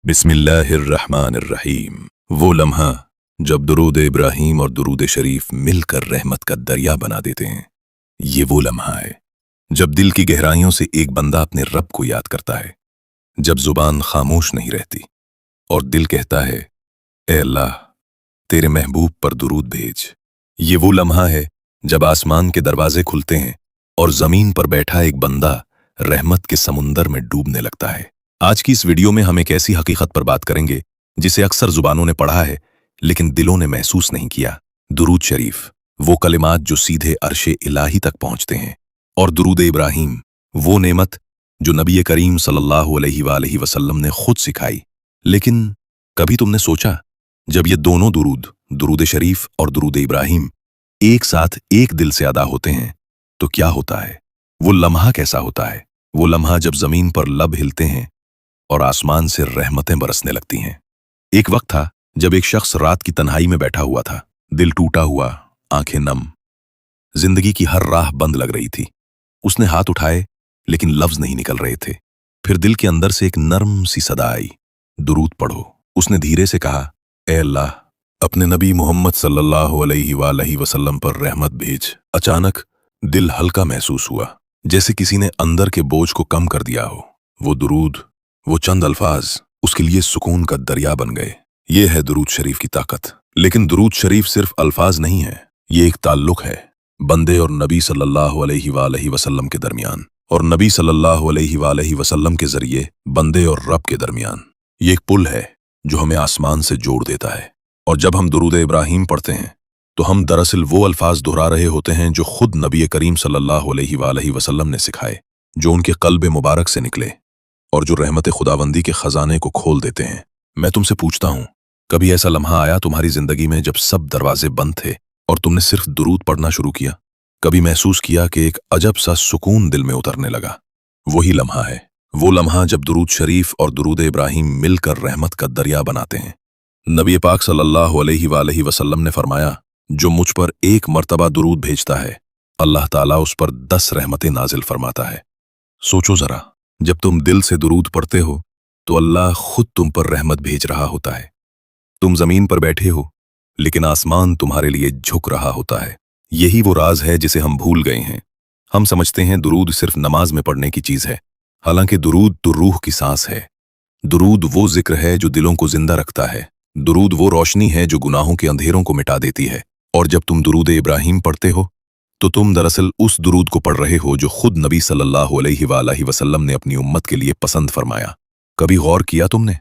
बिस्मिल्लाहिर्रहमानिर्रहीम। वो लम्हा जब दुरूद इब्राहीम और दुरूद शरीफ मिलकर रहमत का दरिया बना देते हैं। ये वो लम्हा है जब दिल की गहराइयों से एक बंदा अपने रब को याद करता है, जब जुबान खामोश नहीं रहती और दिल कहता है, ए अल्लाह तेरे महबूब पर दुरूद भेज। ये वो लम्हा है जब आसमान के दरवाजे खुलते हैं और जमीन पर बैठा एक बंदा रहमत के समुंदर में डूबने लगता है। आज की इस वीडियो में हम एक ऐसी हकीकत पर बात करेंगे जिसे अक्सर जुबानों ने पढ़ा है लेकिन दिलों ने महसूस नहीं किया। दुरूद शरीफ, वो कलिमात जो सीधे अर्शे इलाही तक पहुंचते हैं, और दुरूद इब्राहीम, वो नेमत जो नबी करीम सल्लल्लाहु अलैहि वसल्लम ने खुद सिखाई। लेकिन कभी तुमने सोचा, जब ये दोनों दुरूद, दुरूद शरीफ और दुरूद इब्राहीम, एक साथ एक दिल से अदा होते हैं तो क्या होता है? वो लम्हा कैसा होता है? वो लम्हा जब जमीन पर लब हिलते हैं और आसमान से रहमतें बरसने लगती हैं। एक वक्त था जब एक शख्स रात की तन्हाई में बैठा हुआ था, दिल टूटा हुआ, आंखें नम, जिंदगी की हर राह बंद लग रही थी। उसने हाथ उठाए लेकिन लफ्ज नहीं निकल रहे थे। फिर दिल के अंदर से एक नर्म सी सदा आई, दुरूद पढ़ो। उसने धीरे से कहा, ए अल्लाह अपने नबी मोहम्मद सल्लल्लाहु अलैहि वसल्लम पर रहमत भेज। अचानक दिल हल्का महसूस हुआ, जैसे किसी ने अंदर के बोझ को कम कर दिया हो। वो दुरूद, वो चंद अल्फाज उसके लिए सुकून का दरिया बन गए। ये है दुरूद शरीफ की ताकत। लेकिन दुरूद शरीफ सिर्फ अल्फाज नहीं है, ये एक ताल्लुक है बंदे और नबी सल्लल्लाहु अलैहि वसल्लम के दरमियान, और नबी सल्लल्लाहु अलैहि वसल्लम के जरिए बंदे और रब के दरमियान। ये एक पुल है जो हमें आसमान से जोड़ देता है। और जब हम दुरूद इब्राहीम पढ़ते हैं तो हम दरअसल वो अल्फाज दोहरा रहे होते हैं जो खुद नबी करीम सल्लल्लाहु अलैहि वसल्लम ने सिखाए, जो उनके क़ल्ब मुबारक से निकले और जो रहमत खुदावंदी के खजाने को खोल देते हैं। मैं तुमसे पूछता हूं, कभी ऐसा लम्हा आया तुम्हारी जिंदगी में जब सब दरवाजे बंद थे और तुमने सिर्फ दुरूद पढ़ना शुरू किया? कभी महसूस किया कि एक अजब सा सुकून दिल में उतरने लगा? वही लम्हा है, वो लम्हा जब दुरूद शरीफ और दुरूद इब्राहीम मिलकर रहमत का दरिया बनाते हैं। नबी पाक सल्लल्लाहु अलैहि वसल्लम ने फरमाया, जो मुझ पर एक मर्तबा दुरूद भेजता है, अल्लाह ताला उस पर 10 रहमतें नाजिल फरमाता है। सोचो जरा, जब तुम दिल से दुरूद पढ़ते हो तो अल्लाह खुद तुम पर रहमत भेज रहा होता है। तुम जमीन पर बैठे हो लेकिन आसमान तुम्हारे लिए झुक रहा होता है। यही वो राज है जिसे हम भूल गए हैं। हम समझते हैं दुरूद सिर्फ नमाज में पढ़ने की चीज है, हालांकि दुरूद तो रूह की सांस है। दुरूद वो जिक्र है जो दिलों को जिंदा रखता है। दुरूद वो रोशनी है जो गुनाहों के अंधेरों को मिटा देती है। और जब तुम दुरूद इब्राहीम पढ़ते हो तो तुम दरअसल उस दुरूद को पढ़ रहे हो जो खुद नबी सल्लल्लाहु अलैहि वसल्लम ने अपनी उम्मत के लिए पसंद फरमाया। कभी गौर किया तुमने?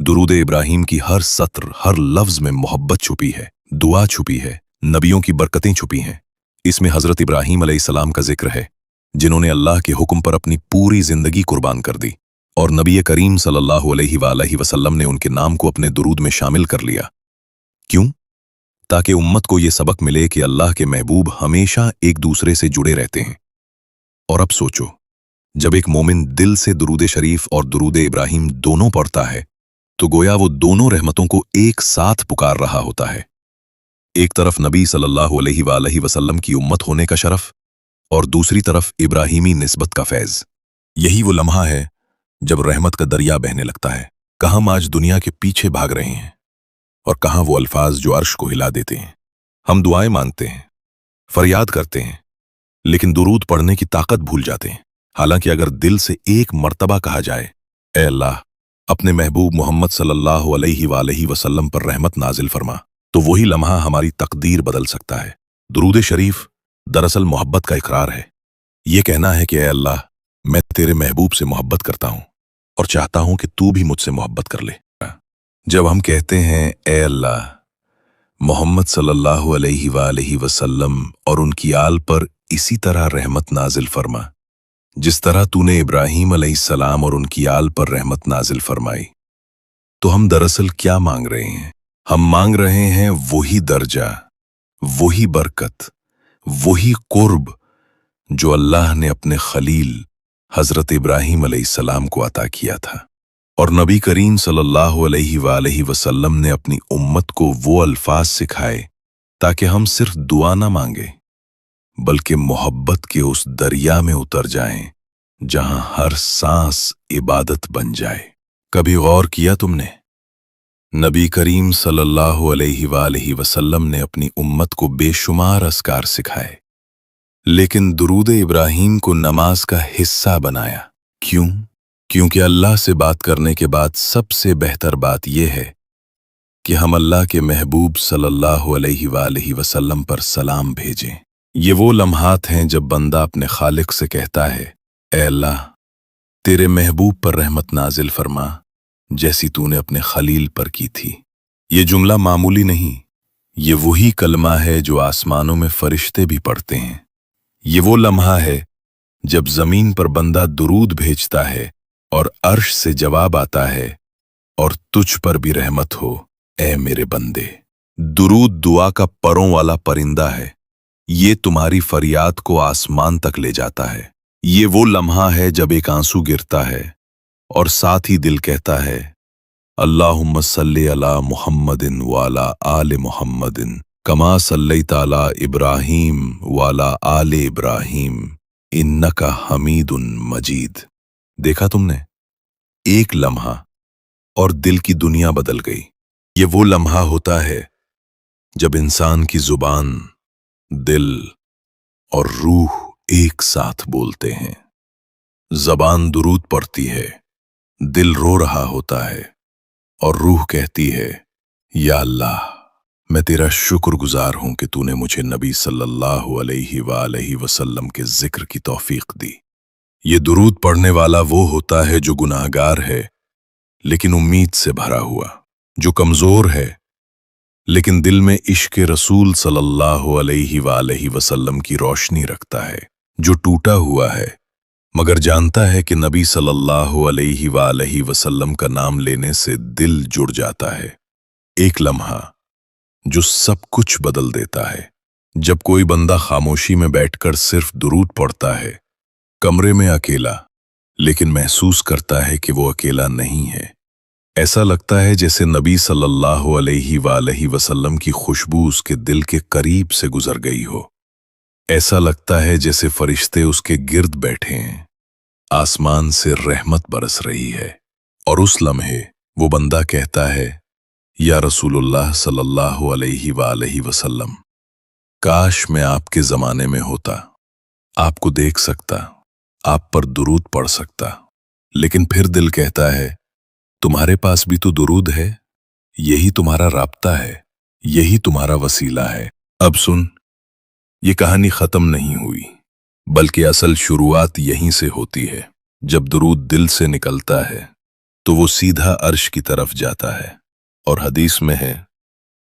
दुरूद इब्राहीम की हर सत्र, हर लफ्ज में मोहब्बत छुपी है, दुआ छुपी है, नबियों की बरकतें छुपी हैं। इसमें हजरत इब्राहीम अलैहिस्सलाम का जिक्र है, जिन्होंने अल्लाह के हुक्म पर अपनी पूरी जिंदगी कुर्बान कर दी, और नबी करीम सल्लल्लाहु अलैहि वसल्लम ने उनके नाम को अपने दुरूद में शामिल कर लिया। क्यों? ताकि उम्मत को यह सबक मिले कि अल्लाह के महबूब हमेशा एक दूसरे से जुड़े रहते हैं। और अब सोचो, जब एक मोमिन दिल से दुरूद शरीफ और दुरूद इब्राहीम दोनों पढ़ता है तो गोया वो दोनों रहमतों को एक साथ पुकार रहा होता है। एक तरफ नबी सल्लल्लाहु अलैहि वसल्लम की उम्मत होने का शरफ और दूसरी तरफ इब्राहीमी निस्बत का फैज। यही वो लम्हा है जब रहमत का दरिया बहने लगता है। कहाँ हम आज दुनिया के पीछे भाग रहे हैं और कहाँ वो अल्फाज जो अर्श को हिला देते हैं। हम दुआएं मांगते हैं, फरियाद करते हैं, लेकिन दुरूद पढ़ने की ताकत भूल जाते हैं। हालांकि अगर दिल से एक मर्तबा कहा जाए, ए अल्लाह अपने महबूब मोहम्मद सल्लल्लाहु अलैहि वसल्लम पर रहमत नाजिल फरमा, तो वही लम्हा हमारी तकदीर बदल सकता है। दुरूद शरीफ दरअसल मोहब्बत का इकरार है। ये कहना है कि ए अल्लाह मैं तेरे महबूब से मोहब्बत करता हूं और चाहता हूं कि तू भी मुझसे मोहब्बत कर ले। जब हम कहते हैं, ए अल्लाह मोहम्मद सल्लल्लाहु अलैहि वसल्लम और उनकी आल पर इसी तरह रहमत नाजिल फरमा जिस तरह तूने इब्राहीम अलैहिस्सलाम और उनकी आल पर रहमत नाजिल फरमाई, तो हम दरअसल क्या मांग रहे हैं? हम मांग रहे हैं वही दर्जा, वही बरकत, वही कुर्ब जो अल्लाह ने अपने खलील हजरत इब्राहीम अलैहिस्सलाम को अता किया था, और नबी करीम सल्लल्लाहु अलैहि वसल्लम ने अपनी उम्मत को वो अल्फाज सिखाए ताकि हम सिर्फ दुआ ना मांगे बल्कि मोहब्बत के उस दरिया में उतर जाएं जहां हर सांस इबादत बन जाए। कभी गौर किया तुमने, नबी करीम सल्लल्लाहु अलैहि वसल्लम ने अपनी उम्मत को बेशुमार अस्कार सिखाए, लेकिन दुरूद इब्राहीम को नमाज का हिस्सा बनाया। क्यों? क्योंकि अल्लाह से बात करने के बाद सबसे बेहतर बात यह है कि हम अल्लाह के महबूब सल्लल्लाहु अलैहि वसल्लम पर सलाम भेजें। ये वो लम्हात हैं जब बंदा अपने खालिक से कहता है, ऐ अल्लाह, तेरे महबूब पर रहमत नाजिल फरमा जैसी तूने अपने खलील पर की थी। ये जुमला मामूली नहीं, ये वही कलमा है जो आसमानों में फरिश्ते भी पढ़ते हैं। ये वो लम्हा है जब जमीन पर बंदा दुरूद भेजता है और अर्श से जवाब आता है, और तुझ पर भी रहमत हो ऐ मेरे बंदे। दुरूद दुआ का परों वाला परिंदा है, ये तुम्हारी फरियाद को आसमान तक ले जाता है। ये वो लम्हा है जब एक आंसू गिरता है और साथ ही दिल कहता है, अल्लाहुम्मा सल्ली अला मुहम्मदिन वाला आले मुहम्मदिन कमा सल्लैता अला इब्राहीम वाला आले इब्राहीम इन्नका हमीदुन मजीद। देखा तुमने, एक लम्हा और दिल की दुनिया बदल गई। ये वो लम्हा होता है जब इंसान की जुबान, दिल और रूह एक साथ बोलते हैं। जबान दुरूद पढ़ती है, दिल रो रहा होता है और रूह कहती है, या अल्लाह, मैं तेरा शुक्रगुजार हूं कि तूने मुझे नबी सल्लल्लाहु अलैहि वसल्लम के जिक्र की तौफीक दी। ये दुरूद पढ़ने वाला वो होता है जो गुनाहगार है लेकिन उम्मीद से भरा हुआ, जो कमजोर है लेकिन दिल में इश्क रसूल सल्लल्लाहु अलैहि वसल्लम की रोशनी रखता है, जो टूटा हुआ है मगर जानता है कि नबी सल्लल्लाहु अलैहि वसल्लम का नाम लेने से दिल जुड़ जाता है। एक लम्हा जो सब कुछ बदल देता है। जब कोई बंदा खामोशी में बैठकर सिर्फ दुरूद पढ़ता है, कमरे में अकेला, लेकिन महसूस करता है कि वो अकेला नहीं है। ऐसा लगता है जैसे नबी सल्लल्लाहु अलैहि वसल्लम की खुशबू उसके दिल के करीब से गुजर गई हो। ऐसा लगता है जैसे फरिश्ते उसके गिर्द बैठे हैं, आसमान से रहमत बरस रही है। और उस लम्हे वो बंदा कहता है, या रसूलुल्लाह सल्लल्लाहु अलैहि वसल्लम, काश मैं आपके जमाने में होता, आपको देख सकता, आप पर दुरूद पढ़ सकता। लेकिन फिर दिल कहता है, तुम्हारे पास भी तो दुरूद है, यही तुम्हारा राब्ता है, यही तुम्हारा वसीला है। अब सुन, ये कहानी खत्म नहीं हुई, बल्कि असल शुरुआत यहीं से होती है। जब दुरूद दिल से निकलता है तो वो सीधा अर्श की तरफ जाता है। और हदीस में है,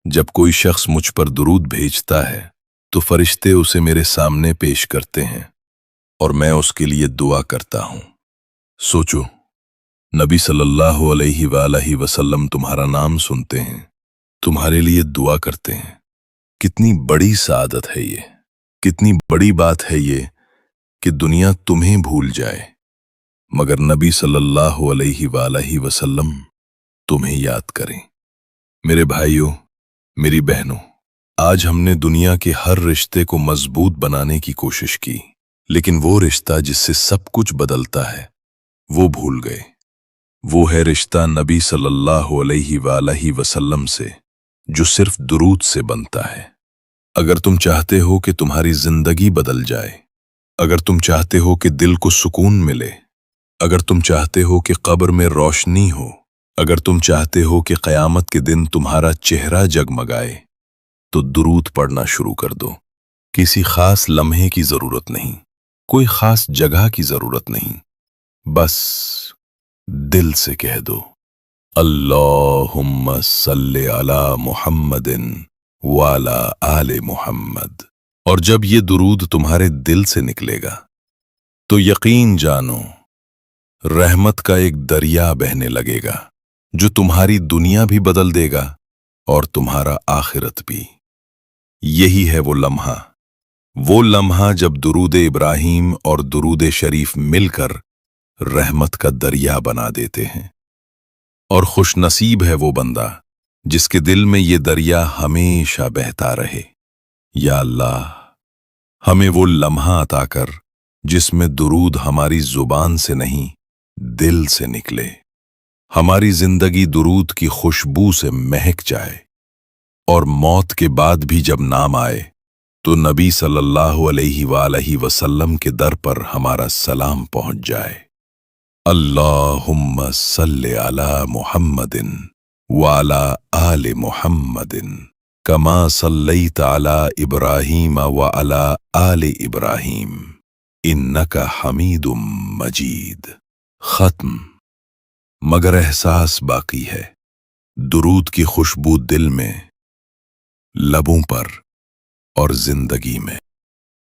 जब कोई शख्स मुझ पर दुरूद भेजता है तो फरिश्ते उसे मेरे सामने पेश करते हैं और मैं उसके लिए दुआ करता हूं। सोचो, नबी सल्लल्लाहु अलैहि वसल्लम तुम्हारा नाम सुनते हैं, तुम्हारे लिए दुआ करते हैं। कितनी बड़ी सादत है ये, कितनी बड़ी बात है ये कि दुनिया तुम्हें भूल जाए मगर नबी सल्लल्लाहु अलैहि वसल्लम तुम्हें याद करें। मेरे भाइयों, मेरी बहनों, आज हमने दुनिया के हर रिश्ते को मजबूत बनाने की कोशिश की, लेकिन वो रिश्ता जिससे सब कुछ बदलता है वो भूल गए। वो है रिश्ता नबी सल्लल्लाहु अलैहि वसल्लम से, जो सिर्फ दुरूद से बनता है। अगर तुम चाहते हो कि तुम्हारी जिंदगी बदल जाए, अगर तुम चाहते हो कि दिल को सुकून मिले, अगर तुम चाहते हो कि कब्र में रोशनी हो, अगर तुम चाहते हो कि क़यामत के दिन तुम्हारा चेहरा जगमगाए, तो दुरूद पढ़ना शुरू कर दो। किसी खास लम्हे की जरूरत नहीं, कोई खास जगह की जरूरत नहीं, बस दिल से कह दो, अल्लाहुम्मा सल्ली अला मुहम्मदिन वाला आले मुहम्मद। और जब ये दुरूद तुम्हारे दिल से निकलेगा तो यकीन जानो, रहमत का एक दरिया बहने लगेगा जो तुम्हारी दुनिया भी बदल देगा और तुम्हारा आखिरत भी। यही है वो लम्हा जब दुरूद इब्राहीम और दुरूद शरीफ मिलकर रहमत का दरिया बना देते हैं। और खुशनसीब है वो बंदा जिसके दिल में ये दरिया हमेशा बहता रहे। या अल्लाह, हमें वो लम्हा अता कर जिसमें दुरूद हमारी जुबान से नहीं, दिल से निकले। हमारी जिंदगी दुरूद की खुशबू से महक जाए और मौत के बाद भी जब नाम आए तो नबी सल्लल्लाहु अलैहि वसल्लम के दर पर हमारा सलाम पहुंच जाए। अल्लाहुम्मा सल्ले अला मुहम्मदिन व अला आले मुहम्मदिन कमा सल्लैत अला इब्राहीम व अला आले इब्राहीम इन्नका हमीदुम मजीद। खत्म। मगर एहसास बाकी है, दुरूद की खुशबू दिल में, लबों पर और जिंदगी में।